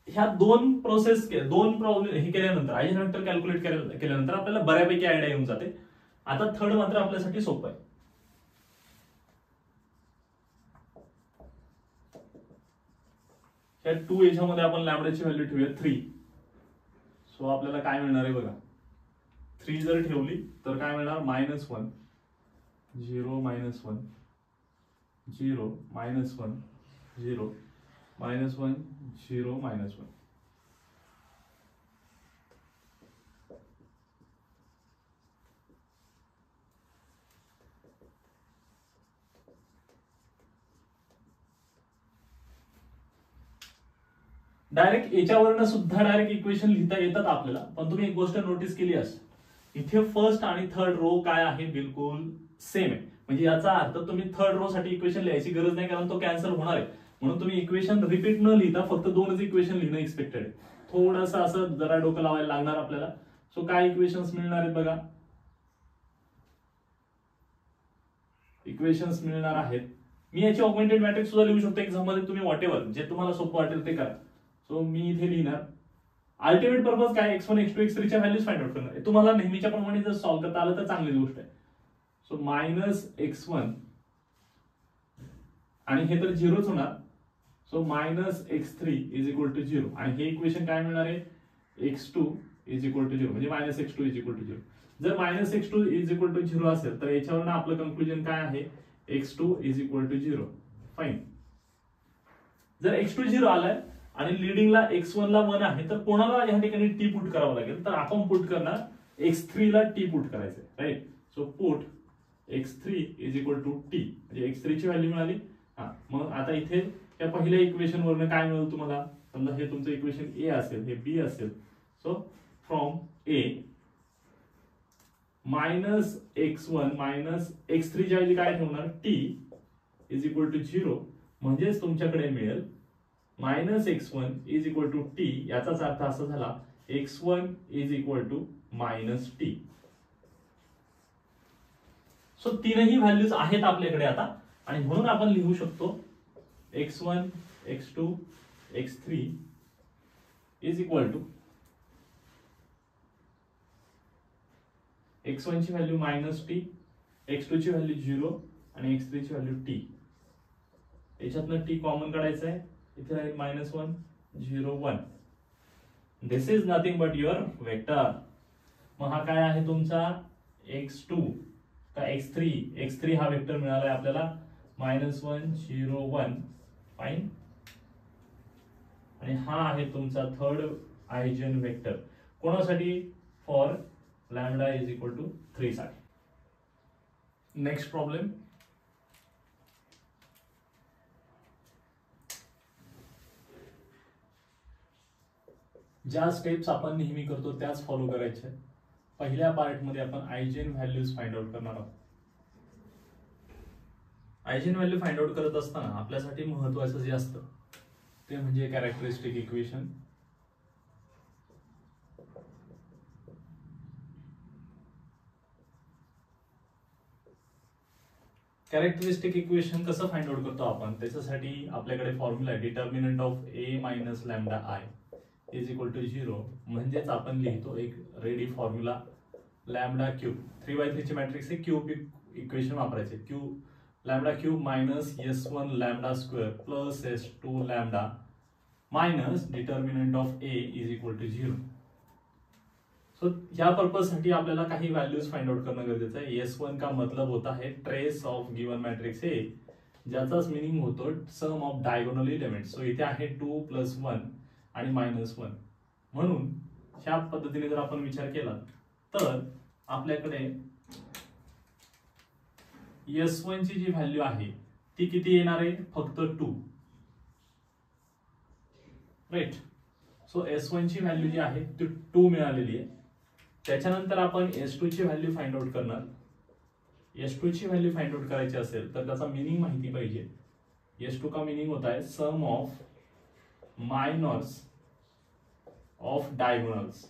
ह्या दोन प्रोसेस दोन प्रॉब्लेम हे केल्यानंतर आयजेन वेक्टर कॅल्क्युलेट केल्यानंतर आपल्याला बऱ्यापैकी आयडिया येऊन जाते. आता थर्ड मात्र आपल्यासाठी सोपं आहे. या 2 याच्यामध्ये आपण लॅम्डाची व्हॅल्यू ठेवूया 3. सो आपल्याला काय मिळणार आहे बघा, 3 जर ठेवली तर काय मिळणार -1 0 -1 0 -1 0 -1 0 -1. डायरेक्ट याच्यावरनं सुद्धा डायरेक्ट इक्वेशन लिहिता येतात आपल्याला. पण तुम्ही एक गोष्ट नोटीस केली असेल, इथे फर्स्ट आणि थर्ड रो काय आहे बिलकुल सेम आहे. म्हणजे याचा अर्थ तुम्ही थर्ड रो साठी इक्वेशन लिहायची गरज नाही, कारण तो कॅन्सल होणार आहे. म्हणून तुम्ही इक्वेशन रिपीट न लिहिता फक्त 2च इक्वेशन लिहिणं एक्सपेक्टेड आहे. थोडंसं असं जरा डोकं लावायला लागणार आपल्याला. सो काय इक्वेशन्स मिळणार आहेत बघा, इक्वेशन्स मिळणार आहेत. मी याची ऑगमेंटेड मॅट्रिक्स सुद्धा लिहू शकतो एक्झाम मध्ये, तुम्ही व्हॉटएव्हर जे तुम्हाला सोपं वाटेल ते करा. सो मी इथे लिहिणार अल्टिमेट पर्पज काय x1 x2 x3 च्या व्हॅल्यूज फाइंड आउट करणार आहे. तुम्हाला नेहमीच्या प्रमाणे जर सॉल्व्ह करता आलं तर चांगली गोष्ट आहे. सो -x1 आणि हे तर 0च होणार. So -x3 is equal to 0. आणि हे इक्वेशन काय मिळणार आहे x2 इज इक्वल टू 0, म्हणजे -x2 इज इक्वल टू 0. जर -x2 इज इक्वल टू 0 असेल तर याच्यावरून आपलं कंक्लुजन काय आहे x2 is equal to 0. Fine. जर x2 0 आलाय आणि लीडिंगला x1 ला 1 आहे तर कोणाला या ठिकाणी t पुट करावं लागेल, तर आपण पुट करणार x3 ला t पुट करायचंय, right. So put x3 is equal to t, म्हणजे x3 ची व्हॅल्यू मिळाली. हा, मग आता इथे या पहिल्या इक्वेशन वरनं काय मिळेल तुम्हाला, समजा हे तुमचं इक्वेशन a असेल, हे b असेल. So from a -x1 -x3 च्या ऐवजी काय ठेवणार t इज इक्वल टू 0, म्हणजेच तुमच्याकडे मिळेल -x1 is equal to t. याचाच अर्थ असा झाला x1 is equal to -t. So तीनही व्हॅल्यूज आहेत आपल्याकडे आता, आणि म्हणून आपण लिहू शकतो x1 x2 x3 is equal to x1 ची व्हॅल्यू -t, x2 ची व्हॅल्यू 0 आणि x3 ची व्हॅल्यू t. याच्यातनं t कॉमन काढायचं आहे, इथे राहील -1 0 1. This is nothing but your vector. मग हा काय आहे तुमचा x2. का x3 हा वेक्टर मिळालाय आपल्याला -1 0 1 फाईन, आणि हा आहे तुमचा थर्ड आयजेन वेक्टर कोणासाठी for lambda is equal to 3 साठी. नेक्स्ट प्रॉब्लेम, ज्या स्टेप्स आपण नेहमी करतो त्याच फॉलो करायच्या. पहिल्या पार्टमध्ये आपण आयजेन व्हॅल्यूज फाइंड आउट करणार आहोत. आयजेन व्हॅल्यू फाइंड आउट करत असताना आपल्यासाठी महत्त्वाचं जे असतं ते म्हणजे कॅरेक्टरिस्टिक इक्वेशन. कॅरेक्टरिस्टिक इक्वेशन कसं फाइंड आउट करतो आपण, त्याच्यासाठी आपल्याकडे फॉर्म्युला आहे determinant of a minus lambda I is equal to 0. म्हणजेच आपण लिहितो एक ready formula lambda cube 3x3 ची मॅट्रिक्स आहे, क्यूब इक्वेशन वापरायचे. Cube lambda cube minus s1 lambda square plus s2 lambda minus determinant of a is equal to 0. So या purpose साठी आपल्याला काही व्हॅल्यूज फाइंड आउट करणं गरजेचं आहे. s1 का मतलब होता है trace of given matrix A, ज्याचाच मिनिंग होतो sum of diagonal elements. So इथे आहे 2 + 1 आणि -1. म्हणून ह्या पद्धतीने जर आपण विचार केला तर आपल्याकडे s1 ची जी व्हॅल्यू आहे ती किती येणार आहे, फक्त 2. राईट. सो s1 ची व्हॅल्यू जी आहे ती 2 मिळालेली आहे. त्याच्यानंतर आपण s2 ची व्हॅल्यू फाइंड आउट करणार. s2 ची व्हॅल्यू फाइंड आउट करायची असेल तर त्याचा मीनिंग माहिती पाहिजे. s2 का मीनिंग होता है sum of minors of diagonals.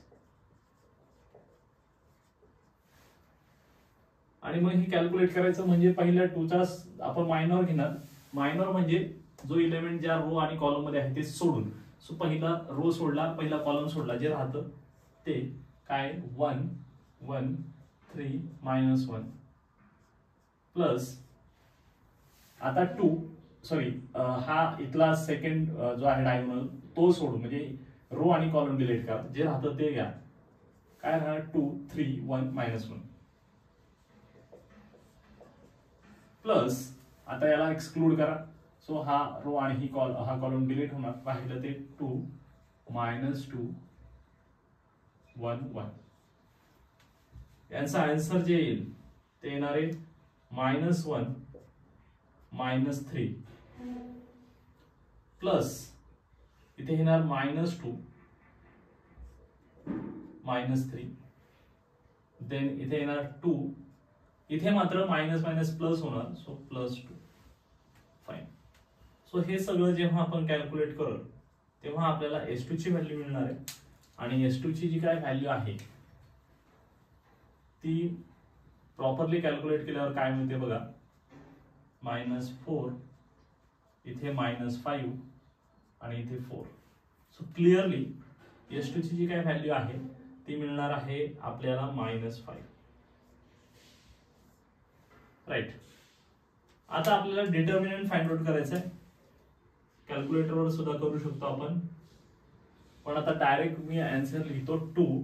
आणि मग हे कॅल्क्युलेट करायचं म्हणजे पहिल्या 2 चा आपण मायनर घेणार. मायनर म्हणजे जो एलिमेंट ज्या रो आणि कॉलम मध्ये आहे ते सोडून. सो पहिला रो सोडला, पहिला कॉलम सोडला, जे राहतं ते काय 1 1 3 -1 प्लस आता 2 सॉरी हा इथला सेकंड जो आहे डायगोनल तो सोडून, म्हणजे रो आणि कॉलम डिलीट करा, जे राहतं ते घ्या. काय राहणार 2 3 1 -1 प्लस आता याला एक्सक्लूड करा. सो हा रो आणि हा कॉलम डिलीट होणार. राहिलं ते 2 -2 1 1. यांचा आन्सर जे येईल ते येणार आहे -1 -3 प्लस इथे येणार -2 -3 देन इथे येणार 2. इथे मात्र मायनस मायनस प्लस होणार. सो +2. फाईन. सो हे सगळं जेव्हा आपण कॅल्क्युलेट करू तेव्हा आपल्याला s2 ची व्हॅल्यू मिळणार आहे. आणि s2 ची जी काय व्हॅल्यू आहे ती प्रॉपरली कॅल्क्युलेट केल्यावर काय मिळते बघा, -4 इथे -5 आणि इथे 4. सो क्लिअरली s2 ची जी काय व्हॅल्यू आहे ती मिळणार आहे आपल्याला -5. राईट. आता आपल्याला डिटर्मिनंट फाइंड आउट करायचं आहे. कॅल्क्युलेटरवर सुद्धा करू शकतो आपण, पण आता डायरेक्ट मी आन्सर लिहितो 2.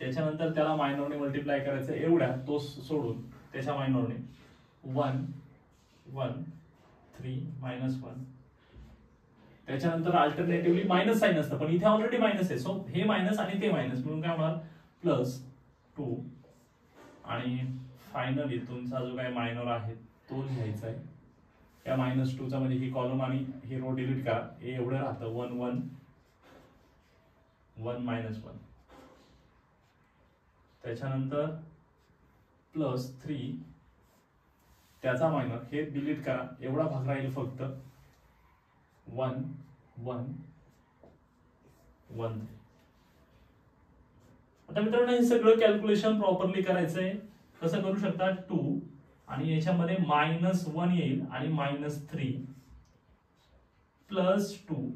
त्याच्यानंतर त्याला मायनरने मल्टिप्लाय करायचं एवढ्या, तो सोडून त्याच्या मायनरने 1 1 3 -1. त्याच्यानंतर अल्टरनेटिव्हली मायनस साइन असतं, पण इथे ऑलरेडी मायनस आहे. सो हे मायनस आणि ते मायनस मिळून काय होणार +2. आणि फायनली तुमचा जो काय मायनर आहे तो लिहायचा आहे. या -2 चा म्हणजे ही कॉलम आणि ही रो डिलीट करा. हे एवढं राहतं 1 1 1 -1. त्याच्यानंतर +3 त्याचा मायनर हे डिलीट करा. एवढा भाग राहील फक्त 1 1 1. आता मित्रांनो हे सगळं कॅल्क्युलेशन प्रॉपरली करायचंय. कसं करू शकता 2 आणि याच्यामध्ये -1 येईल आणि -3 +2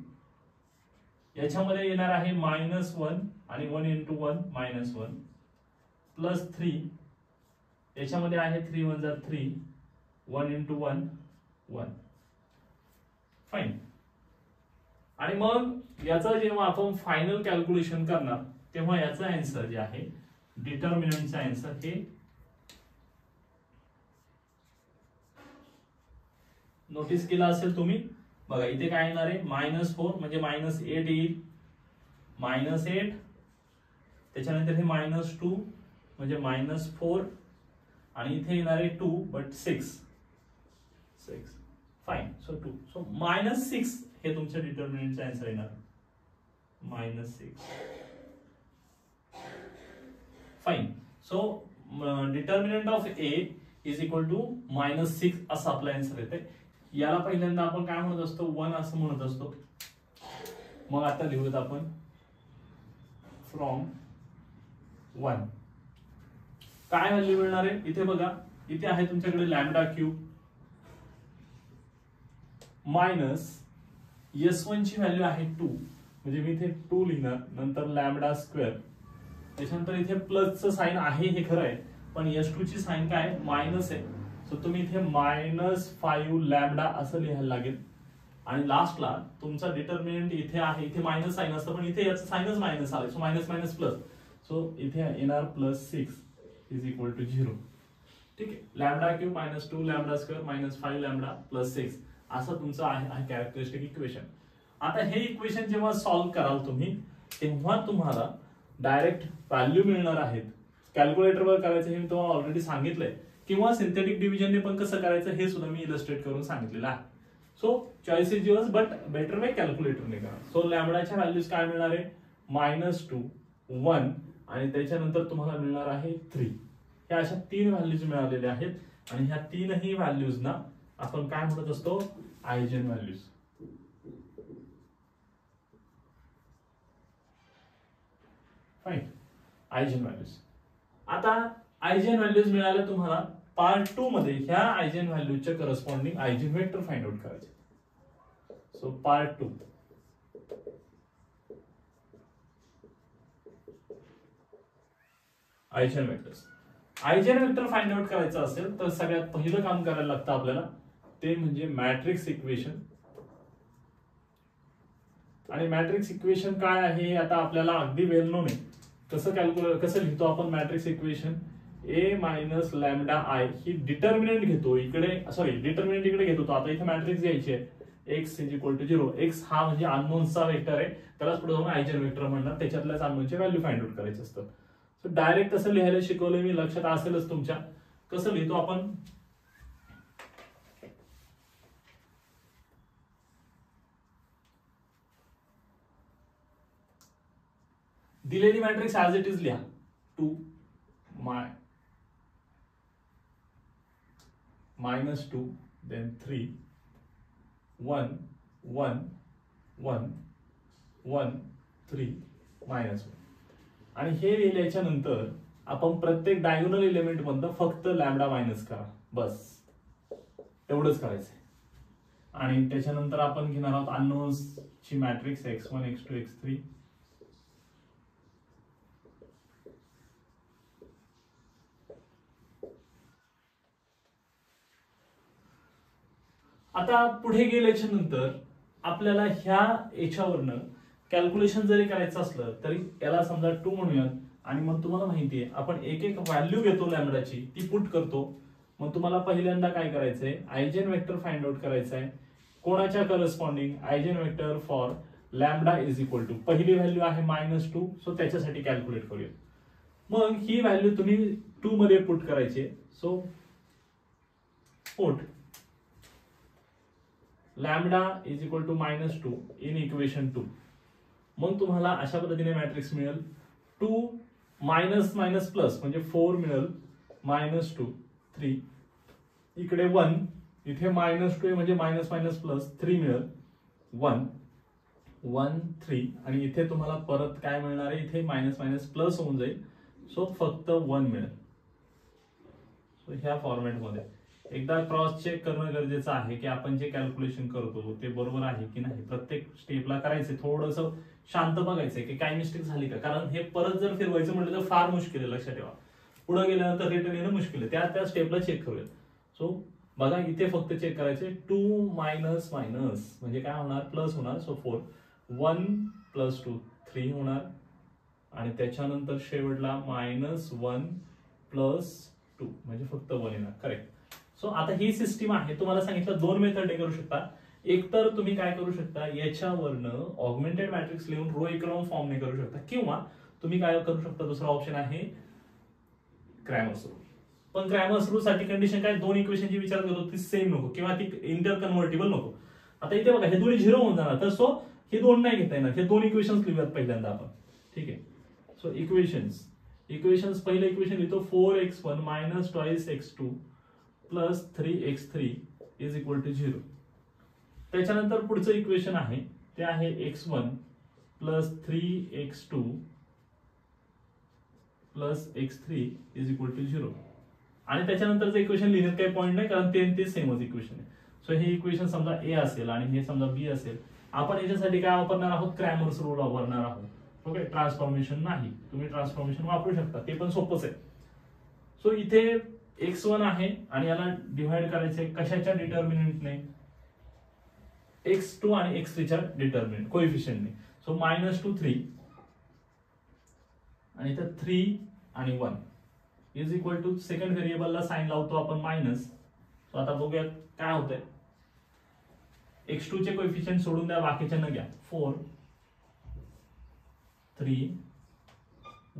याच्यामध्ये येणार आहे -1 आणि 1 × 1 -1 +3 याच्यामध्ये आहे 3 × 1 3 1 × 1 1. फाईन. आणि मग याचा जेव्हा आपण फायनल कॅल्क्युलेशन करणार तेव्हा याचा आन्सर जे आहे डिटर्मिनंटचा आन्सर हे नोटीस केला असेल तुम्ही, बघा इथे काय येणार आहे -4 म्हणजे -8 येईल, -8 त्याच्यानंतर हे -2 म्हणजे -4 आणि इथे येणार आहे 2 बट 6 फाईन. सो 2 सो -6 हे तुमच्या डिटर्मिनंटचा आन्सर येणार, -6 fine. So determinant of A is equal to -6 असा आपला आन्सर येते. याला पहिल्यांदा आपण काय म्हणत असतो 1 असं म्हणत असतो. मग आता लिहूयात आपण फ्रॉम 1 काय व्हॅल्यू मिळणार आहे. इथे बघा इथे आहे तुमच्याकडे λ³ मायनस S1 ची व्हॅल्यू आहे 2 म्हणजे मी इथे 2 लिहिणार, नंतर λ², त्याच्यानंतर इथे प्लसचं साइन आहे हे खरं आहे, पण S2 ची साइन काय मायनस आहे. सो तुम्ही इथे -5λ असं लिहायला लागेल. आणि लास्टला तुमचा डिटर्मिनंट इथे आहे, इथे मायनस साइन असतं पण इथे याचं साइनच मायनस आलं, so minus minus plus, so इथे येणार +6 इज इक्वल टू 0. ठीक आहे, λ³ -2 λ² -5λ +6 असं तुमचं आहे कॅरेक्टरिस्टिक इक्वेशन. आता हे इक्वेशन जेव्हा सॉल्व्ह कराल तुम्ही तेव्हा तुम्हाला डायरेक्ट व्हॅल्यू मिळणार आहेत. कॅल्क्युलेटरवर करायचं हे मी तुम्हाला ऑलरेडी सांगितलंय, किंवा सिंथेटिक डिव्हिजनने पण कसं करायचं हे सुद्धा मी इलस्ट्रेट करून सांगितलेलं आहे. So choice is yours but better way कॅल्क्युलेटरने करा. सो लॅम्बडाच्या व्हॅल्यूज काय मिळणार आहे -2 1 आणि त्याच्यानंतर तुम्हाला मिळणार आहे 3. ह्या अशा 3 व्हॅल्यूज मिळालेल्या आहेत आणि ह्या तीनही व्हॅल्यूज ना आपण काय म्हणत असतो eigenvalues. Fine, eigenvalues. आता आयजेन व्हॅल्यूज मिळाल्या तुम्हाला, पार्ट 2 मध्ये ह्या आयजेन व्हॅल्यूजच्या corresponding eigen vector find out करायचे. So part 2 eigenvectors. Eigen vector find out करायचं असेल तर सगळ्यात पहिलं काम करायला लागतं आपल्याला ते म्हणजे मॅट्रिक्स इक्वेशन. आणि मॅट्रिक्स इक्वेशन काय आहे आता आपल्याला अगदी वेल नोन आहे. कसं लिहितो आपण matrix equation, A minus lambda I he determinant घेतो इकडे, सॉरी डिटर्मिनंट इकडे घेतो. तो आता इथे मॅट्रिक्स घ्यायची आहे x is equal to 0. x हा म्हणजे अननोनचा वेक्टर आहे, त्यालाच पुढे जाऊन आयजेन वेक्टर म्हणणार, त्याच्यातल्याच अननोनचे व्हॅल्यू फाइंड आउट करायचे असतं. सो डायरेक्ट कसं लिहायला शिकवलं मी, लक्षात असेलच तुमच्या. कसं लिहितो आपण, दिलेली मॅट्रिक्स ऍज इट इज लिहा. 2 -2 then 3 1 1 1 1 3 -1. आणि हे लिहिल्याच्या नंतर आपण प्रत्येक डायगोनल एलिमेंट मधनं फक्त लॅम्बडा मायनस करा, बस एवढंच करायचंय. आणि त्याच्यानंतर आपण घेणार आहोत अननोन्स ची मॅट्रिक्स x1 x2 x3. आता पुढे गेल्याच्या नंतर आपल्याला ह्या याच्यावरनं कॅल्क्युलेशन जरी करायचं असलं तरी याला समजा 2 म्हणूयात आणि मग तुम्हाला माहिती आहे आपण एक एक व्हॅल्यू घेतो लॅम्बडाची, ती पुट करतो. मग तुम्हाला पहिल्यांदा काय करायचंय, आयजेन वेक्टर फाइंड आउट करायचा आहे. कोणाच्या corresponding, eigenvector for lambda is equal to, पहिली व्हॅल्यू आहे -2, सो त्याच्यासाठी कॅल्क्युलेट करूया. मग ही व्हॅल्यू तुम्ही 2 मध्ये पुट करायची. So put lambda is equal to -2 in equation 2. मग तुम्हाला अशा पद्धतीने मॅट्रिक्स मिळेल. 2 मायनस मायनस प्लस म्हणजे 4 मिळेल, -2 3, इकडे 1, इथे -2 म्हणजे मायनस मायनस प्लस 3 मिळेल 1 1 3 आणि इथे तुम्हाला परत काय मिळणार आहे, इथे मायनस मायनस प्लस होऊन जाईल, सो फक्त 1 मिळेल. सो ह्या फॉर्मॅटमध्ये एकदा क्रॉस चेक करणं गरजेचं आहे की आपण जे कॅल्क्युलेशन करतो ते बरोबर आहे की नाही. प्रत्येक स्टेपला करायचं, थोडंसं शांत बघायचंय की काय मिस्टेक झाली का, कारण हे परत जर फिरवायचं म्हटलं तर फार मुश्किल आहे, लक्षात ठेवा. पुढे गेल्यानंतर रिटर्न येणं मुश्किल आहे, त्या स्टेपला चेक करूया. सो बघा इथे फक्त चेक करायचे, 2 मायनस मायनस म्हणजे काय होणार, प्लस होणार. सो 4 1 + 2 3 होणार आणि त्याच्यानंतर शेवटला -1 + 2 म्हणजे फक्त 1 येणार. करेक्ट. सो आता ही सिस्टीम आहे, तुम्हाला सांगितलं दोन मेथड करू शकता. एक तर तुम्ही काय करू शकता, याच्यावरनं ऑगमेंटेड मॅट्रिक्स लिहून रो इकॉलॉन फॉर्मने करू शकता, किंवा तुम्ही काय करू शकता, दुसरा ऑप्शन आहे क्रॅमर्स रूल. पण क्रॅमर्स रूल साठी कंडिशन काय, दोन इक्वेशनची विचार करतो ती सेम नको किंवा ती इंटर कन्व्हर्टेबल नको. आता इथे बघा हे दोन्ही झिरो होऊन जाणार, तर सो हे दोन नाही घेता येणार, हे दोन इक्वेशन्स लिहूयात पहिल्यांदा आपण. ठीक आहे, सो इक्वेशन्स पहिलं इक्वेशन लिहितो 4x1 minus twice x2 plus 3x3 is equal to 0. त्याच्यानंतर पुढचं इक्वेशन आहे ते आहे x1 plus 3x2 plus x3 is equal to 0. आणि त्याच्यानंतरचं इक्वेशन लिहिण्यात काही पॉईंट नाही, कारण ते सेमच इक्वेशन आहे. सो हे इक्वेशन समजा ए असेल आणि हे समजा बी असेल. आपण याच्यासाठी काय वापरणार आहोत, क्रॅमर्स रूल वापरणार आहोत. ओके, ट्रान्सफॉर्मेशन नाही, तुम्ही ट्रान्सफॉर्मेशन वापरू शकता, ते पण सोपंच आहे. सो इथे x1 आहे आणि याला डिव्हाइड करायचंय कशाच्या डिटर्मिनंटने, x2 आणि x3 च्या डिटर्मिनंट कोएफिशियंटने. सो -2 3 आणि इथे 3 आणि 1 इज इक्वल टू सेकंड व्हेरिएबलला साइन लावतो आपण मायनस. सो आता बघूया काय होतंय. x2 चे कोएफिशियंट सोडून द्या, बाकीच्या न घ्या. 4 3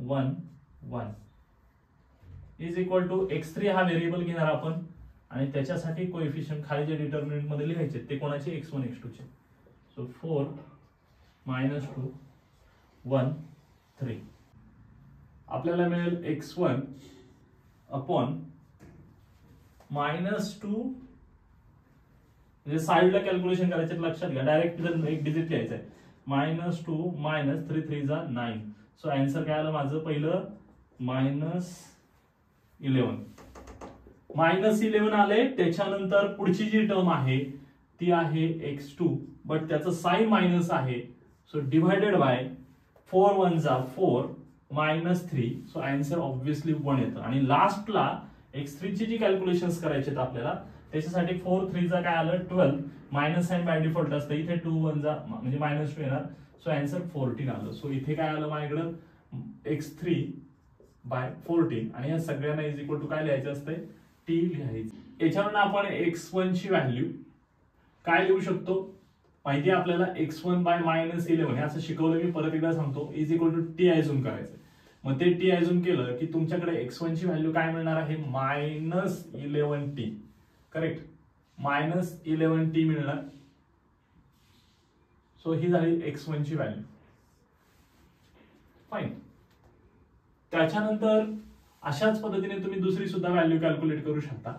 1 1 इज इक्वल टू x3 हा व्हेरिएबल घेणार आपण आणि त्याच्यासाठी कोएफिशियंट खाली जे डिटर्मिनंट मध्ये लिहायचे ते कोणाचे, x1 x2 चे. सो 4 -2 1 3 आपल्याला मिळेल x1 अपॉन -2, म्हणजे साइडला कॅल्क्युलेशन करायचे, लक्षात घ्या, डायरेक्ट तिथं एक डिजिट लिहायचं आहे. -2 मायनस 3 3 जा 9. सो आन्सर काय आलं माझं, पहिलं -11 आले. त्याच्यानंतर पुढची जी टर्म आहे ती आहे x2, बट त्याचं साइन मायनस आहे. सो डिवाइडेड बाय 4 1 जा 4 -3. सो आन्सर ऑब्व्हियसली 1 येतं. आणि लास्टला x3 ची जी कॅल्क्युलेशन्स करायचे आपल्याला, त्याच्यासाठी 4 3 जा काय आलं 12, मायनस साइन बाय डिफॉल्ट असतं, इथे 2 1 जा म्हणजे -2 येणार. सो आन्सर 14 आलं. सो इथे काय आलं माझ्याकडं, x3 बाय 14, आणि या सगळ्यांना इज इक्वल टू काय लिहायचं असतंय, t लिहायचं. याच्यावरून आपण x1 ची व्हॅल्यू काय लिहू शकतो माहिती आहे आपल्याला, x1 बाय -11 हे असं शिकवलं, मी परत एकदा सांगतो, is equal to t assume करायचं. मग ते t अज्युम केलं की तुमच्याकडे x1 ची व्हॅल्यू काय मिळणार आहे, -11t. करेक्ट, -11t मिळणार. सो ही झाली x1 ची व्हॅल्यू. फाईन. त्याच्यानंतर अशाच पद्धतीने तुम्ही दुसरी सुद्धा व्हॅल्यू कॅल्क्युलेट करू शकता,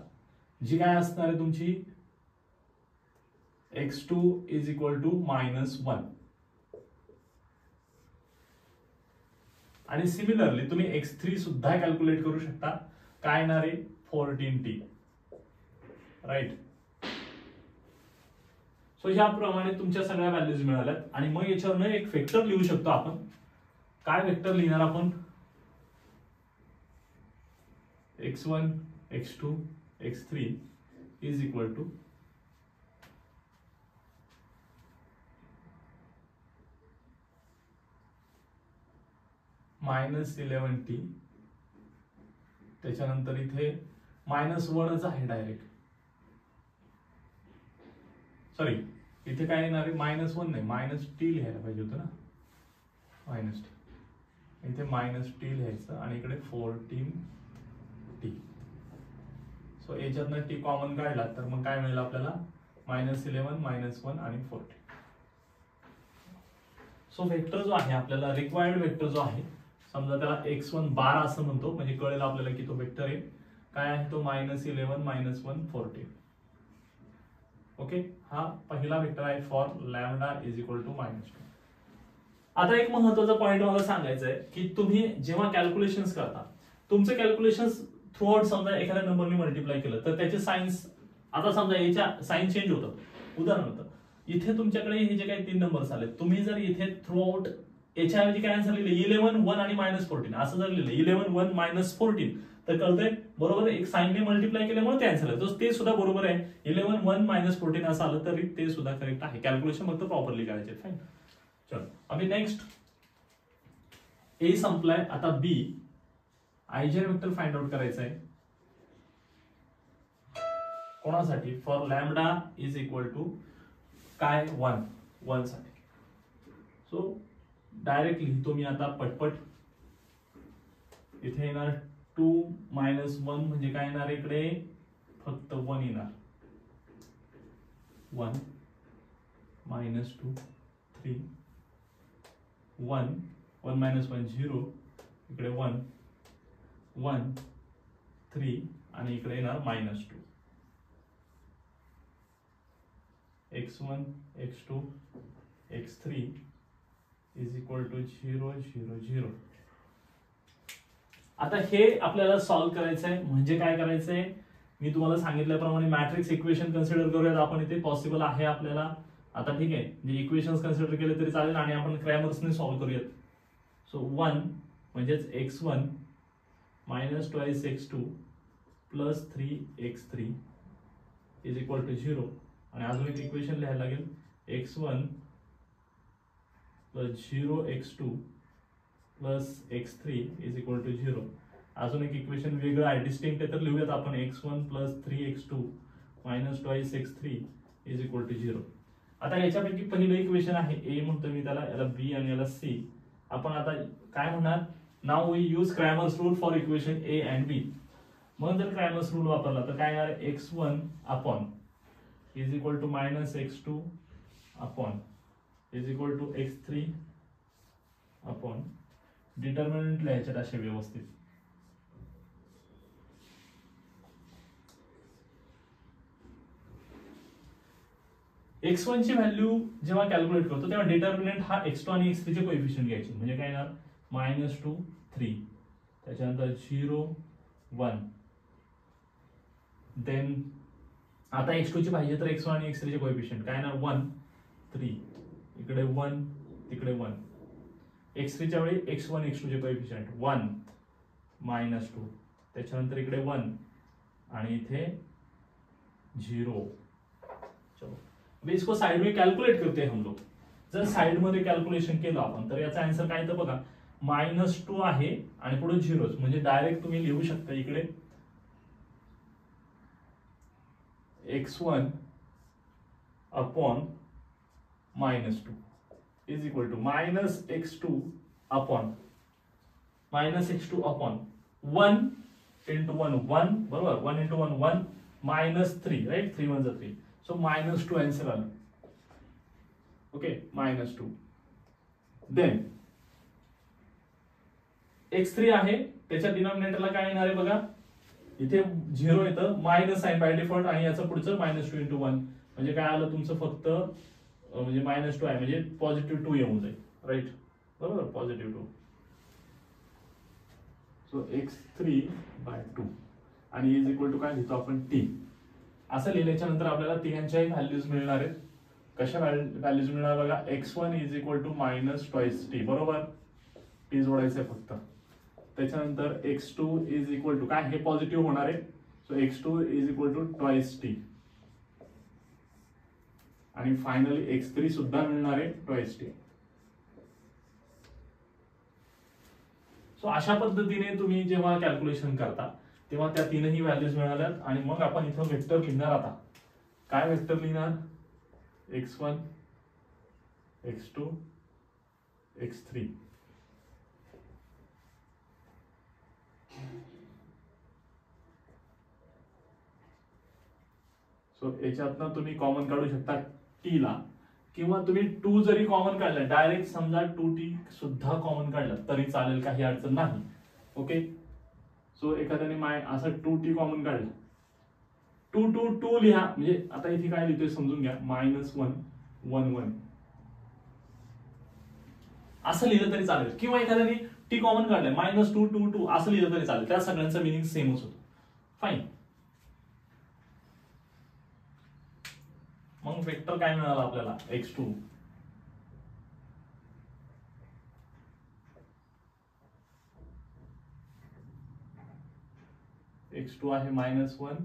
जी काय असणार आहे तुमची, x2 इज इक्वल टू -1. आणि सिमिलरली तुम्ही x3 सुद्धा कॅल्क्युलेट करू शकता, काय येणार आहे, 14t. राईट. सो ह्याप्रमाणे तुमच्या सगळ्या व्हॅल्यूज मिळाल्यात. आणि मग याच्यावरनं एक वेक्टर लिहू शकतो आपण. काय वेक्टर लिहिणार आपण, x1 x2 x3 is equal to -11t. त्याच्यानंतर इथे -1च आहे डायरेक्ट, सॉरी इथे काय येणार आहे, -1 नाही, -t लिहायला पाहिजे होतं ना, -t. इथे -t लिहायचं आणि इकडे 14t. सो याच्यातनं t कॉमन काढला तर मग काय मिळेल आपल्याला, -11 -1 आणि 14. सो वेक्टर जो आहे आपल्याला रिक्वायर्ड वेक्टर जो आहे, समजा त्याला x1 बार असं म्हणतो, म्हणजे कळेल आपल्याला की तो वेक्टर आहे काय आहे, तो -11 -1 14. ओके, हा पहिला वेक्टर आहे for lambda is equal to -2. आता एक महत्त्वाचा पॉइंट मला सांगायचा आहे की तुम्ही जेव्हा कॅल्क्युलेशन्स करता, तुमचे कॅल्क्युलेशन्स थ्रू आउट समजा एखाद्या नंबरने मल्टिप्लाय केलं तर त्याचे साइन्स, आता समजा याच्या साइन चेंज होतं. उदाहरणार्थ इथे तुमच्याकडे हे जे काही 3 नंबर्स आले, तुम्ही जर इथे थ्रू आउट याच्याऐवजी काय आन्सर लिहिले 11 1 आणि -14 असं जर लिहिलं 11 1 -14, तर कळतंय बरोबर, एक साइनने मल्टिप्लाय केल्यामुळे ते आन्सर आहे, ते सुद्धा बरोबर आहे. 11 1 -14 असं आलं तरी ते सुद्धा करेक्ट आहे. कॅल्क्युलेशन फक्त प्रॉपरली करायचे. फाईन. चलो अभी नेक्स्ट, ए संपलाय, आता B eigen vector find out करायचा आहे. कोणासाठी? For lambda is equal to काय 1 साठी. सो डायरेक्ट लिहितो मी आता पटपट. इथे येणार 2 - 1 म्हणजे काय येणार? इकडे फक्त 1 येणार. 1 - 2 3 1 1 - 1 0 इकडे 1 1 3 आणि इकडे येणार -2. x1 x2 x3 is equal to 0 0 0. आता हे आपल्याला सॉल्व्ह करायचं आहे. म्हणजे काय करायचंय? मी तुम्हाला सांगितल्याप्रमाणे मॅट्रिक्स इक्वेशन कन्सिडर करूयात आपण. इथे पॉसिबल आहे आपल्याला. आता ठीक आहे, म्हणजे इक्वेशन्स कन्सिडर केले तरी चालेल आणि आपण क्रॅमर्सने सॉल्व्ह करूयात. सो 1 म्हणजेच x1 - 2x2 plus 3x3 is equal to 0. आणि अजून एक इक्वेशन लिहायला लागेल, x1 plus 0x2 plus x3 is equal to 0. अजून एक इक्वेशन वेगळं आहे, डिस्टिंक्ट आहे, तर लिहूयात आपण x1 plus 3x2 minus 2x3 is equal to 0. आता याच्यापैकी पहिलं इक्वेशन आहे a म्हणतो मी त्याला, याला b आणि याला c. आपण आता काय म्हणणार? Now we use Cramer's rule for equation a and b. मग जर क्रॅमर्स रूल वापरला तर काय येणार? x1 upon is equal to minus x2 upon is equal to x3 upon determinant लिहायच्यात असे व्यवस्थित. x1 ची व्हॅल्यू जेव्हा कॅल्क्युलेट करतो तेव्हा डिटर्मिनंट हा x2 आणि x3 चे कोएफिशिएंट घ्यायचे. म्हणजे काय येणार? -2 3 त्याच्यानंतर 0 1. देन आता x2 ची पाहिजे तर x1 आणि x3 चे कोएफिशिएंट काय येणार? 1 3 इकडे 1 तिकडे 1. x3 च्या वेळी x1 x2 चे कोएफिशिएंट 1 -2 त्याच्यानंतर इकडे 1 आणि इथे 0. चलो अब इसको साइड में कैलकुलेट करते हैं हम लोग. जर साइड मध्ये कॅल्क्युलेशन केलं आपण तर याचा आन्सर काय येतं बघा. -2 आहे आणि पुढे 0. म्हणजे डायरेक्ट तुम्ही लिहू शकता इकडे x1 upon -2 is equal to -x2 upon -x2 upon 1 into 1 1 बरोबर. 1 into 1 1 -3 राइट. 3 1 3. सो -2 आन्सर आलं. ओके -2. देन x3 आहे त्याच्या डिनॉमिनेटरला काय येणार आहे बघा. इथे 0 येतं मायनस साइन बाय डिफॉल्ट आणि याचं पुढचं -2 into 1 म्हणजे काय आलं तुमचं फक्त म्हणजे -2 आहे म्हणजे +2 येऊन जाईल राइट. बरोबर +2. सो x3/2 आणि इज इक्वल टू काय लिहितो आपण t. असं लिहिल्याच्या नंतर आपल्याला तिघांच्याही व्हॅल्यूज मिळणार आहेत. कशा व्हॅल्यूज मिळणार बघा. x1 is equal to -2t बरोबर. t जोडायचंय फक्त. त्याच्यानंतर x2 इज इक्वल टू काय हे पॉझिटिव्ह होणार आहे. So x2 is equal to 2t आणि फायनली x3 सुद्धा मिळणार आहे 2t. सो अशा पद्धतीने तुम्ही जेव्हा कॅल्क्युलेशन करता तेव्हा त्या तीनही व्हॅल्यूज मिळाल्यात आणि मग आपण इथं वेक्टर लिहिणार. आता काय वेक्टर लिहिणार? x1 x2 x3. सो याच्यातनं तुम्ही कॉमन काढू शकता t ला किंवा तुम्ही 2 जरी कॉमन काढला डायरेक्ट समजा 2t सुद्धा कॉमन काढला तरी चालेल, काही अडचण नाही. ओके. सो एखाद्याने असं 2t कॉमन काढलं 2 2 2 लिहा. म्हणजे आता इथे काय लिहितोय समजून घ्या. -1 1 1 असं लिहिलं तरी चालेल किंवा एखाद्याने t कॉमन काढलंय -2 2 2 असं लिहिलं तरी चालेल. त्या सगळ्यांचं मिनिंग सेमच होतो. फाईन. मग वेक्टर काय मिळाला आपल्याला? x2 x2 आहे -1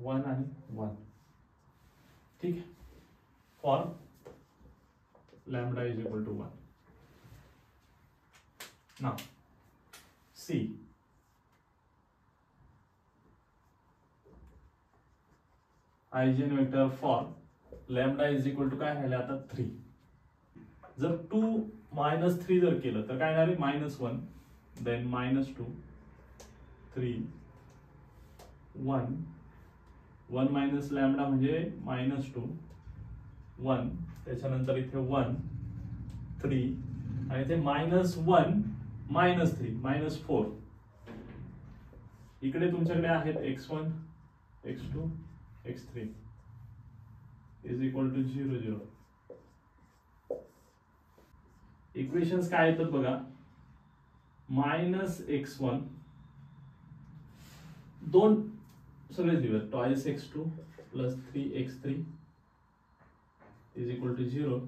1 आणि 1. ठीक आहे. For lambda is equal to 1. Now see eigenvector for lambda is equal to काय राहिलं आता 3. जर 2 - 3 जर केलं तर काय येणार आहे -1 देन -2 3 1 1 मायनस लॅम्बडा म्हणजे -2 1 त्याच्यानंतर इथे 1 3 आणि इथे -1 -3 -4. इकडे तुमच्याकडे आहेत x1 x2 x3 is equal to 0 0. Equations काय येतात बघा. -x1 दोन सगळे दिले twice x2 plus 3x3 is equal to 0.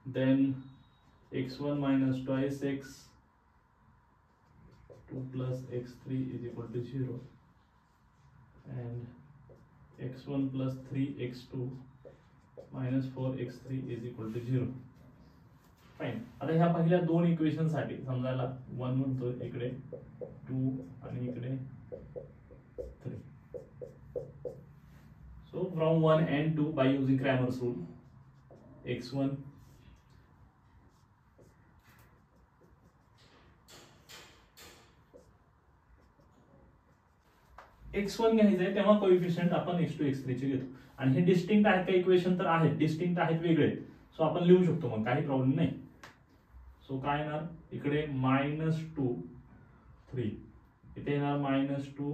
Then x1 minus twice x2 plus x3 is equal to 0 and x1 plus 3x2 minus 4x3 is equal to 0. Fine. आता ह्या पहिल्या दोन इक्वेशन साठी समजायला 1 म्हणतो इकडे 2 आणि इकडे 3. So from 1 and 2 by using Cramer's rule x1 x1 घ्यायचंय तेव्हा कोएफिशिएंट आपण x2 x3 चे घेतो आणि हे डिस्टिंक्ट आहेत का इक्वेशन तर आहेत डिस्टिंक्ट आहेत वेगळे. सो आपण लिहू शकतो मग काही प्रॉब्लेम नाही. सो काय येणार इकडे -2 3 इथे येणार -2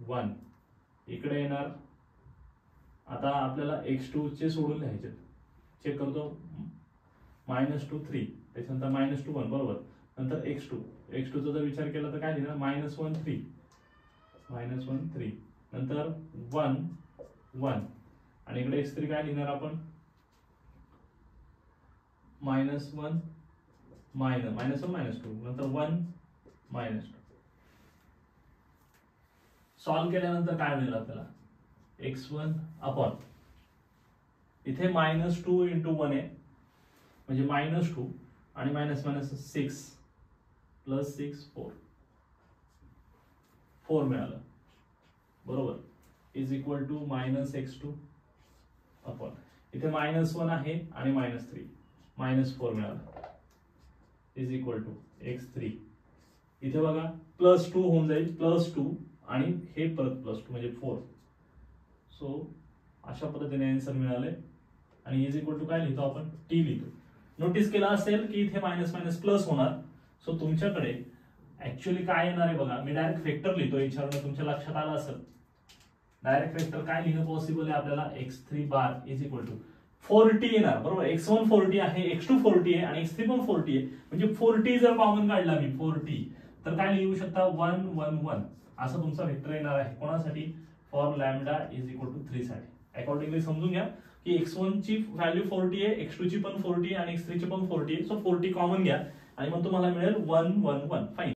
1 इकडे येणार. आता आपल्याला x2 चे सोडून लिहायचे. चेक करतो -2 3 त्याच्यानंतर -2 1 बरोबर. नंतर x2 चा जर विचार केला तर काय लिहिणार -1 3 -1 3 नंतर 1 1 आणि इकडे x3 काय लिहिणार आपण -1 -1 -2 नंतर 1 -2. सॉल्व केल्यानंतर काय मिळेल आपल्याला x1 अपॉन इथे -2 × 1 आहे म्हणजे -2 आणि -6 प्लस 6 4 मिळालं बरोबर is equal to -x2 upon इथे -1 आहे आणि -3 -4 मिळालं इज इक्वल टू x3. इथे बघा +2 होऊन जाईल +2 आणि हे परत +2 म्हणजे 4. सो अशा पद्धतीने आन्सर मिळाले आणि इज इक्वल टू काय लिहितो आपण t लिहितो. नोटीस केला असेल की इथे मायनस प्लस होणार. सो तुमच्याकडे ऍक्च्युअली काय येणार आहे बघा. मी डायरेक्ट वेक्टर लिहितो याच्यावरून तुमच्या लक्षात आलं असेल. डायरेक्ट वेक्टर काय लिहिणं पॉसिबल आहे आपल्याला x3 bar is equal to 4t येणार बरोबर. x1 4t आहे x2 4t आहे आणि x3 पण 4t आहे म्हणजे 4t जर कॉमन काढला मी 4t तर काय लिहू शकता 1 1 1 असं तुमचा वेक्टर येणार आहे. कोणासाठी for lambda is equal to 3 साठी. अकॉर्डिंगली समजून घ्या की x1 ची व्हॅल्यू 40 आहे x2 ची पण 40 आहे आणि x3 ची पण 40 आहे. सो 40 कॉमन घ्या आणि मग तुम्हाला मिळेल 1 1 1. फाइन.